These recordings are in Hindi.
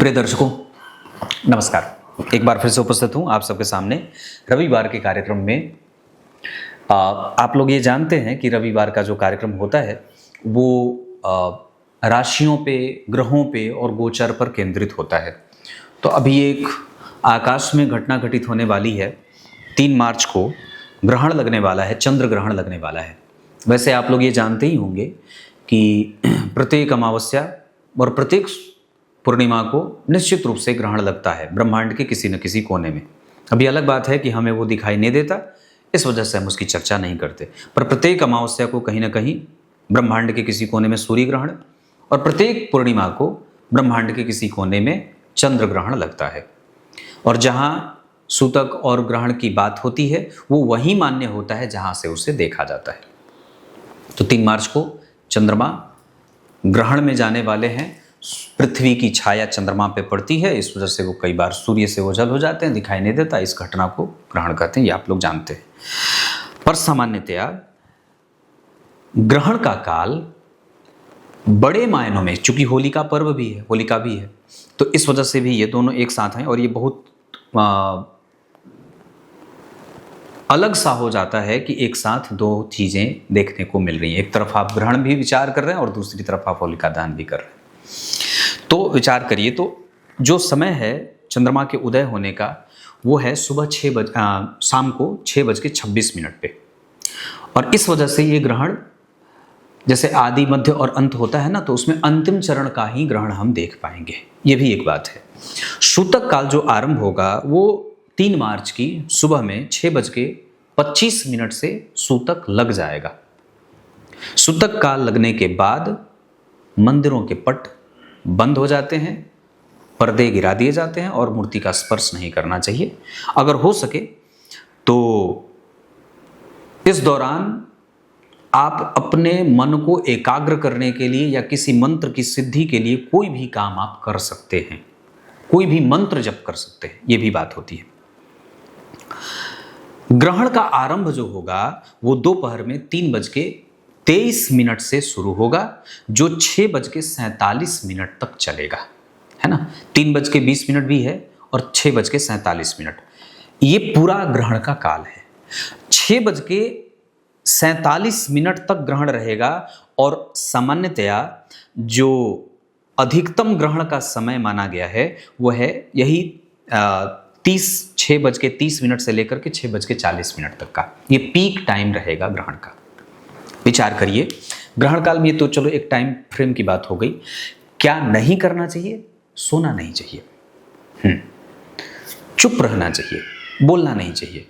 प्रिय दर्शकों, नमस्कार। एक बार फिर से उपस्थित हूं आप सबके सामने रविवार के कार्यक्रम में। आप लोग ये जानते हैं कि रविवार का जो कार्यक्रम होता है वो राशियों पे, ग्रहों पे और गोचर पर केंद्रित होता है। तो अभी एक आकाश में घटना घटित होने वाली है। 3 मार्च को ग्रहण लगने वाला है, चंद्र ग्रहण लगने वाला है। वैसे आप लोग ये जानते ही होंगे कि प्रत्येक अमावस्या और प्रत्येक पूर्णिमा को निश्चित रूप से ग्रहण लगता है ब्रह्मांड के किसी न किसी कोने में। अभी अलग बात है कि हमें वो दिखाई नहीं देता, इस वजह से हम उसकी चर्चा नहीं करते। पर प्रत्येक अमावस्या को कहीं ना कहीं ब्रह्मांड के किसी कोने में सूर्य ग्रहण और प्रत्येक पूर्णिमा को ब्रह्मांड के किसी कोने में चंद्र ग्रहण लगता है। और जहाँ सूतक और ग्रहण की बात होती है वो वही मान्य होता है जहाँ से उसे देखा जाता है। तो 3 मार्च को चंद्रमा ग्रहण में जाने वाले हैं। पृथ्वी की छाया चंद्रमा पे पड़ती है, इस वजह से वो कई बार सूर्य से ओझल हो जाते हैं, दिखाई नहीं देता। इस घटना को ग्रहण कहते हैं, ये आप लोग जानते हैं। पर सामान्यतया ग्रहण का काल बड़े मायनों में, चूंकि होलिका पर्व भी है, होलिका भी है, तो इस वजह से भी ये दोनों एक साथ हैं। और ये बहुत अलग सा हो जाता है कि एक साथ दो चीजें देखने को मिल रही हैं। एक तरफ आप ग्रहण भी विचार कर रहे हैं और दूसरी तरफ आप होलिका दहन भी कर रहे हैं। तो विचार करिए, तो जो समय है चंद्रमा के उदय होने का वो है सुबह शाम को 6:26 पे। और इस वजह से ये ग्रहण जैसे आदि, मध्य और अंत होता है ना, तो उसमें अंतिम चरण का ही ग्रहण हम देख पाएंगे। ये भी एक बात है। सूतक काल जो आरंभ होगा वो 3 मार्च की सुबह में 6:25 से सूतक लग जाएगा। सूतक काल लगने के बाद मंदिरों के पट बंद हो जाते हैं, पर्दे गिरा दिए जाते हैं और मूर्ति का स्पर्श नहीं करना चाहिए। अगर हो सके तो इस दौरान आप अपने मन को एकाग्र करने के लिए या किसी मंत्र की सिद्धि के लिए कोई भी काम आप कर सकते हैं, कोई भी मंत्र जप कर सकते हैं। यह भी बात होती है। ग्रहण का आरंभ जो होगा वो दोपहर में 3:23 से शुरू होगा, जो 6:47 तक चलेगा, है ना। 3:20 भी है और 6:47। ये पूरा ग्रहण का काल है। 6:47 तक ग्रहण रहेगा। और सामान्यतया जो अधिकतम ग्रहण का समय माना गया है वो है यही 6:30 से लेकर के 6:40 तक का। ये पीक टाइम रहेगा ग्रहण का। विचार करिए, ग्रहण काल में तो चलो एक टाइम फ्रेम की बात हो गई। क्या नहीं करना चाहिए? सोना नहीं चाहिए, चुप रहना चाहिए, बोलना नहीं चाहिए,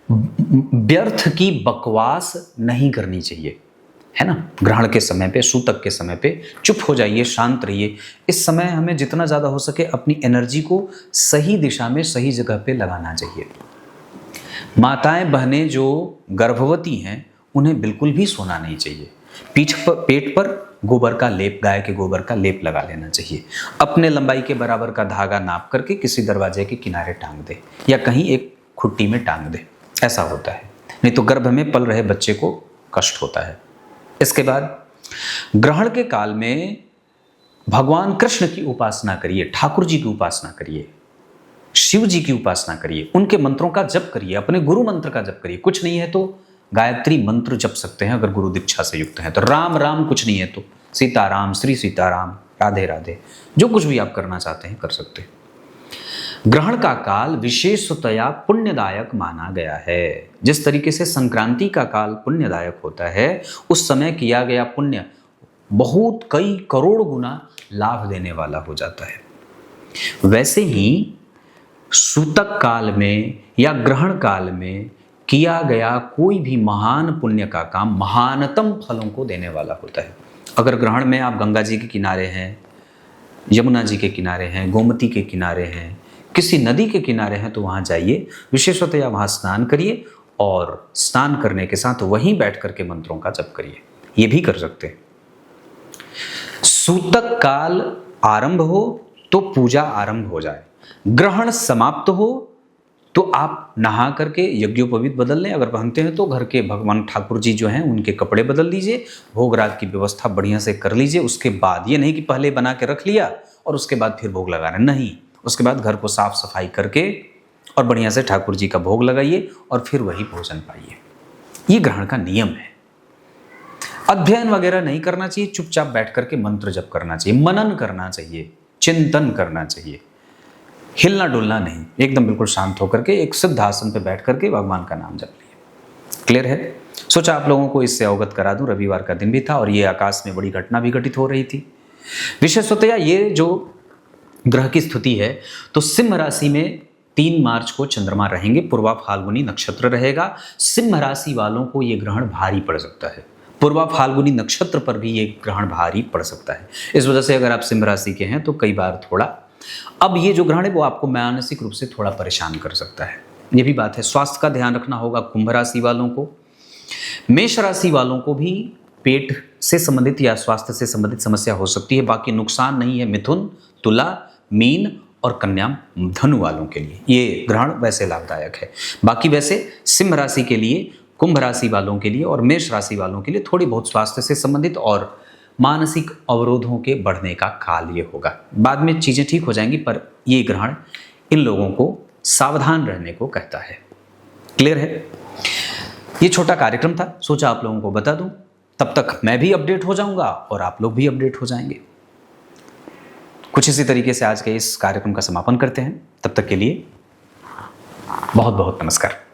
व्यर्थ की बकवास नहीं करनी चाहिए, है ना। ग्रहण के समय पे, सूतक के समय पे चुप हो जाइए, शांत रहिए। इस समय हमें जितना ज्यादा हो सके अपनी एनर्जी को सही दिशा में, सही जगह पे लगाना चाहिए। माताएं बहनें जो गर्भवती हैं उन्हें बिल्कुल भी सोना नहीं चाहिए। पेट पर गोबर का लेप, गाय के गोबर का लेप लगा लेना चाहिए। अपने लंबाई के बराबर का धागा नाप करके किसी दरवाजे के किनारे टांग दे या कहीं एक खुट्टी में टांग दे, ऐसा होता है। नहीं तो गर्भ में पल रहे बच्चे को कष्ट होता है। इसके बाद ग्रहण के काल में भगवान कृष्ण की उपासना करिए, ठाकुर जी की उपासना करिए, शिव जी की उपासना करिए, उनके मंत्रों का जप करिए, अपने गुरु मंत्र का जप करिए। कुछ नहीं है तो गायत्री मंत्र जप सकते हैं अगर गुरु दीक्षा से युक्त है तो। राम राम कुछ नहीं है तो सीताराम, श्री सीताराम, राधे राधे, जो कुछ भी आप करना चाहते हैं कर सकते हैं। ग्रहण का काल विशेषतया पुण्यदायक माना गया है। जिस तरीके से संक्रांति का काल पुण्यदायक होता है, उस समय किया गया पुण्य बहुत कई करोड़ गुना लाभ देने वाला हो जाता है। वैसे ही सूतक काल में या ग्रहण काल में किया गया कोई भी महान पुण्य का काम महानतम फलों को देने वाला होता है। अगर ग्रहण में आप गंगा जी के किनारे हैं, यमुना जी के किनारे हैं, गोमती के किनारे हैं, किसी नदी के किनारे हैं तो वहां जाइए, विशेषतया वहां स्नान करिए और स्नान करने के साथ वहीं बैठ करके मंत्रों का जप करिए। ये भी कर सकते हैं। सूतक काल आरंभ हो तो पूजा आरंभ हो जाए, ग्रहण समाप्त हो तो आप नहा करके यज्ञोपवीत बदल लें, अगर पहनते हैं तो घर के भगवान ठाकुर जी जो हैं उनके कपड़े बदल लीजिए, भोग राग की व्यवस्था बढ़िया से कर लीजिए। उसके बाद ये नहीं कि पहले बना के रख लिया और उसके बाद फिर भोग लगा रहे, नहीं, उसके बाद घर को साफ सफाई करके और बढ़िया से ठाकुर जी का भोग लगाइए और फिर वही भोजन पाइए। ये ग्रहण का नियम है। अध्ययन वगैरह नहीं करना चाहिए, चुपचाप बैठ करके मंत्र जप करना चाहिए, मनन करना चाहिए, चिंतन करना चाहिए, हिलना डुलना नहीं, एकदम बिल्कुल शांत होकर के एक सिद्ध आसन पे बैठ करके भगवान का नाम जप लिए। क्लियर है? सोचा आप लोगों को इससे अवगत करा दूं। रविवार का दिन भी था और ये आकाश में बड़ी घटना भी घटित हो रही थी। विशेषतया ये जो ग्रह की स्थिति है, तो सिंह राशि में 3 मार्च को चंद्रमा रहेंगे, पूर्वा फाल्गुनी नक्षत्र रहेगा। सिंह राशि वालों को ये ग्रहण भारी पड़ सकता है। पूर्वा फाल्गुनी नक्षत्र पर भी ये ग्रहण भारी पड़ सकता है। इस वजह से अगर आप सिंह राशि के हैं तो कई बार थोड़ा, अब ये जो ग्रहण है वो आपको मानसिक रूप से थोड़ा परेशान कर सकता है, ये भी बात है। स्वास्थ्य का ध्यान रखना होगा कुंभ राशि वालों को। मेष राशि वालों को भी पेट से संबंधित या स्वास्थ्य से संबंधित समस्या हो सकती है, बाकी नुकसान नहीं है। मिथुन, तुला, मीन और कन्या धनु वालों के लिए ये ग्रहण वैसे लाभदायक है। बाकी वैसे सिंह राशि के लिए, कुंभ राशि वालों के लिए और मेष राशि वालों के लिए थोड़ी बहुत स्वास्थ्य से संबंधित और मानसिक अवरोधों के बढ़ने का काल ये होगा। बाद में चीज़ें ठीक हो जाएंगी, पर ये ग्रहण इन लोगों को सावधान रहने को कहता है। क्लियर है? ये छोटा कार्यक्रम था, सोचा आप लोगों को बता दूं। तब तक मैं भी अपडेट हो जाऊंगा और आप लोग भी अपडेट हो जाएंगे। कुछ इसी तरीके से आज के इस कार्यक्रम का समापन करते हैं। तब तक के लिए बहुत बहुत नमस्कार।